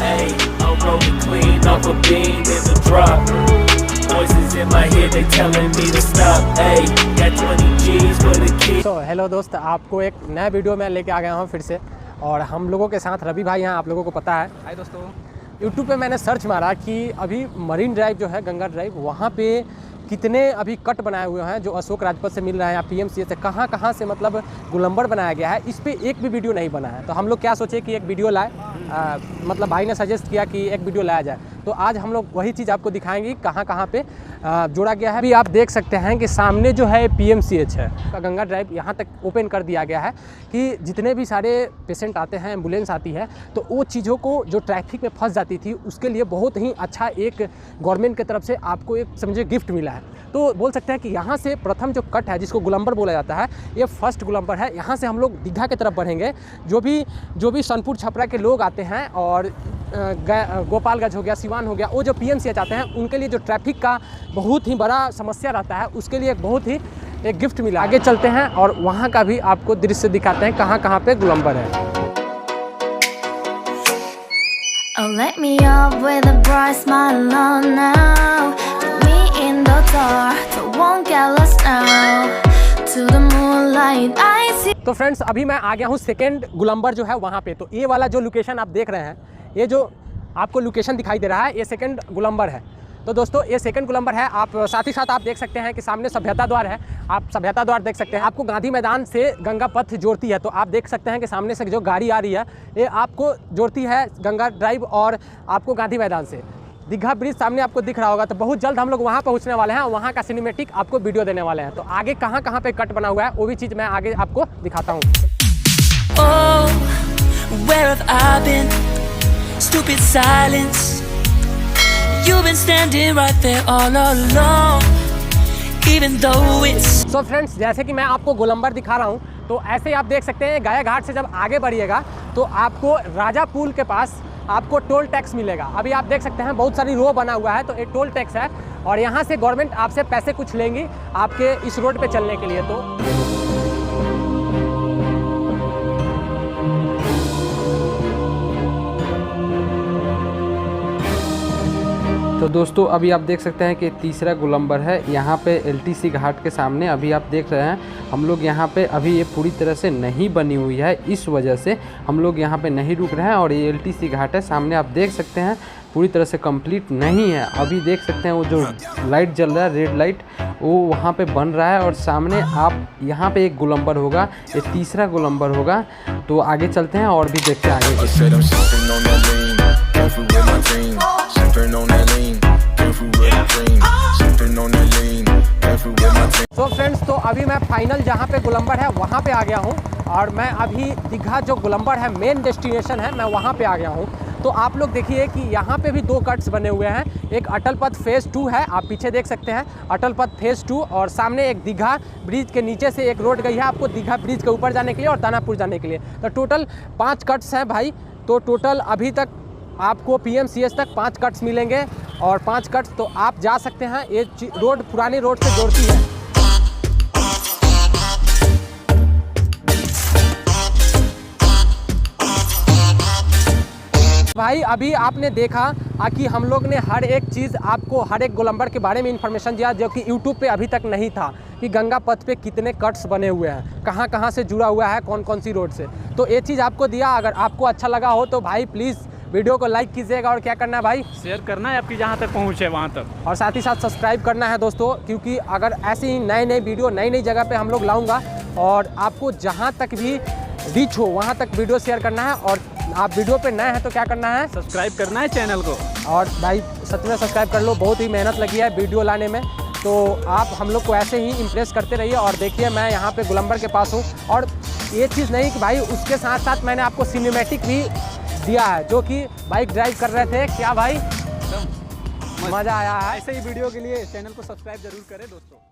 Ay, I'm rolling clean off a bean in the drop. Voices in my head, they telling me to stop. Ay, got 20 G's for the key. तो hello दोस्त, आपको एक नया video में लेके आ गया हूँ फिर से। और हम लोगों के साथ रवि भाई हैं, आप लोगों को पता है। हाय दोस्तों। यूट्यूब पे मैंने सर्च मारा कि अभी मरीन ड्राइव जो है, गंगा ड्राइव, वहाँ पे कितने अभी कट बनाए हुए हैं जो अशोक राजपथ से मिल रहे हैं या पीएमसीएच से, कहाँ से मतलब गोलंबर बनाया गया है। इस पे एक भी वीडियो नहीं बना है। तो हम लोग क्या सोचे कि एक वीडियो लाए, मतलब भाई ने सजेस्ट किया कि एक वीडियो लाया जाए। तो आज हम लोग वही चीज़ आपको दिखाएंगे कहाँ पे जोड़ा गया है। अभी आप देख सकते हैं कि सामने जो है पीएमसीएच है, गंगा ड्राइव यहाँ तक ओपन कर दिया गया है कि जितने भी सारे पेशेंट आते हैं, एम्बुलेंस आती है, तो वो चीज़ों को जो ट्रैफिक में फंस जाती थी उसके लिए बहुत ही अच्छा एक गवर्नमेंट की तरफ से आपको एक समझे गिफ्ट मिला है। तो बोल सकते हैं कि यहाँ से प्रथम जो कट है जिसको गोलंबर बोला जाता है, ये फर्स्ट गोलंबर है। यहाँ से हम लोग दीघा की तरफ बढ़ेंगे। जो भी सोनपुर छपरा के लोग आते हैं और गोपालगंज हो गया, सिवान हो गया, वो जो पीएमसीएच आते हैं उनके लिए जो ट्रैफिक का बहुत ही बड़ा समस्या रहता है, उसके लिए बहुत ही एक गिफ्ट मिला। आगे चलते हैं और वहाँ का भी आपको दृश्य दिखाते हैं कहाँ पे गोलंबर है। Oh, let me up with a bright smile on now. Put me in the dark, so won't get lost now. To the moonlight, I see. तो फ्रेंड्स, अभी मैं आ गया हूँ सेकेंड गोलंबर जो है वहाँ पे। तो ये वाला जो लोकेशन आप देख रहे हैं, ये जो आपको लोकेशन दिखाई दे रहा है, ये सेकेंड गोलंबर है। तो दोस्तों, ये सेकंड गोलंबर है। आप साथ ही साथ आप देख सकते हैं कि सामने सभ्यता द्वार है। आप सभ्यता द्वार देख सकते हैं। आपको गांधी मैदान से गंगा पथ जोड़ती है। तो आप देख सकते हैं कि सामने से जो गाड़ी आ रही है, ये आपको जोड़ती है गंगा ड्राइव और आपको गांधी मैदान से। दीघा ब्रिज सामने आपको दिख रहा होगा। तो बहुत जल्द हम लोग वहाँ पहुँचने वाले हैं और वहाँ का सिनेमेटिक आपको वीडियो देने वाले हैं। तो आगे कहाँ पे कट बना हुआ है वो भी चीज़ मैं आगे आपको दिखाता हूँ। You've been standing right there all along, even though it's... So friends, जैसे कि मैं आपको गोलंबर दिखा रहा हूँ, तो ऐसे ही आप देख सकते हैं गाया घाट से जब आगे बढ़िएगा तो आपको राजा पुल के पास आपको टोल टैक्स मिलेगा। अभी आप देख सकते हैं बहुत सारी रो बना हुआ है, तो ये टोल टैक्स है और यहाँ से गवर्नमेंट आपसे पैसे कुछ लेंगी आपके इस रोड पे चलने के लिए। तो दोस्तों, अभी आप देख सकते हैं कि तीसरा गोलंबर है यहाँ पे एलटीसी घाट के सामने। अभी आप देख रहे हैं हम लोग यहाँ पे, अभी ये पूरी तरह से नहीं बनी हुई है, इस वजह से हम लोग यहाँ पे नहीं रुक रहे हैं। और ये एलटीसी घाट है सामने, आप देख सकते हैं पूरी तरह से कंप्लीट नहीं है। अभी देख सकते हैं वो जो लाइट जल रहा है, रेड लाइट, वो वहाँ पे बन रहा है। और सामने आप यहाँ पे एक गोलंबर होगा, ये तीसरा गोलंबर होगा। तो आगे चलते हैं और भी देखते हैं आगे। तो फ्रेंड्स, तो अभी मैं फाइनल जहाँ पे गोलंबर है वहाँ पे आ गया हूँ और मैं अभी दीघा जो गोलंबर है मेन डेस्टिनेशन है, मैं वहाँ पे आ गया हूँ। तो आप लोग देखिए कि यहाँ पे भी दो कट्स बने हुए हैं। एक अटल पथ फेज़ 2 है, आप पीछे देख सकते हैं अटल पथ फेज़ 2, और सामने एक दीघा ब्रिज के नीचे से एक रोड गई है आपको दीघा ब्रिज के ऊपर जाने के लिए और दानापुर जाने के लिए। तो टोटल 5 कट्स हैं भाई। तो टोटल अभी तक आपको पीएमसीएच तक 5 कट्स मिलेंगे और 5 कट्स तो आप जा सकते हैं। ये रोड पुरानी रोड से जोड़ती है। भाई, अभी आपने देखा कि हम लोग ने हर एक चीज़ आपको हर एक गोलंबर के बारे में इंफॉर्मेशन दिया जो कि यूट्यूब पे अभी तक नहीं था, कि गंगा पथ पे कितने कट्स बने हुए हैं, कहाँ से जुड़ा हुआ है, कौन सी रोड से। तो ये चीज़ आपको दिया। अगर आपको अच्छा लगा हो तो भाई प्लीज़ वीडियो को लाइक कीजिएगा और क्या करना है भाई, शेयर करना है आपकी जहाँ तक पहुँचे वहाँ तक, और साथ ही साथ सब्सक्राइब करना है दोस्तों। क्योंकि अगर ऐसी ही नए वीडियो नई जगह पे हम लोग लाऊंगा और आपको जहाँ तक भी रीच हो वहाँ तक वीडियो शेयर करना है। और आप वीडियो पे नए हैं तो क्या करना है, सब्सक्राइब करना है चैनल को। और भाई सच में सब्सक्राइब कर लो, बहुत ही मेहनत लगी है वीडियो लाने में। तो आप हम लोग को ऐसे ही इम्प्रेस करते रहिए। और देखिए, मैं यहाँ पे गोलंबर के पास हूँ और ये चीज़ नहीं कि भाई उसके साथ साथ मैंने आपको सिनेमैटिक भी दिया है, जो कि बाइक ड्राइव कर रहे थे। क्या भाई, मज़ा आया है। ऐसे ही वीडियो के लिए चैनल को सब्सक्राइब जरूर करें दोस्तों।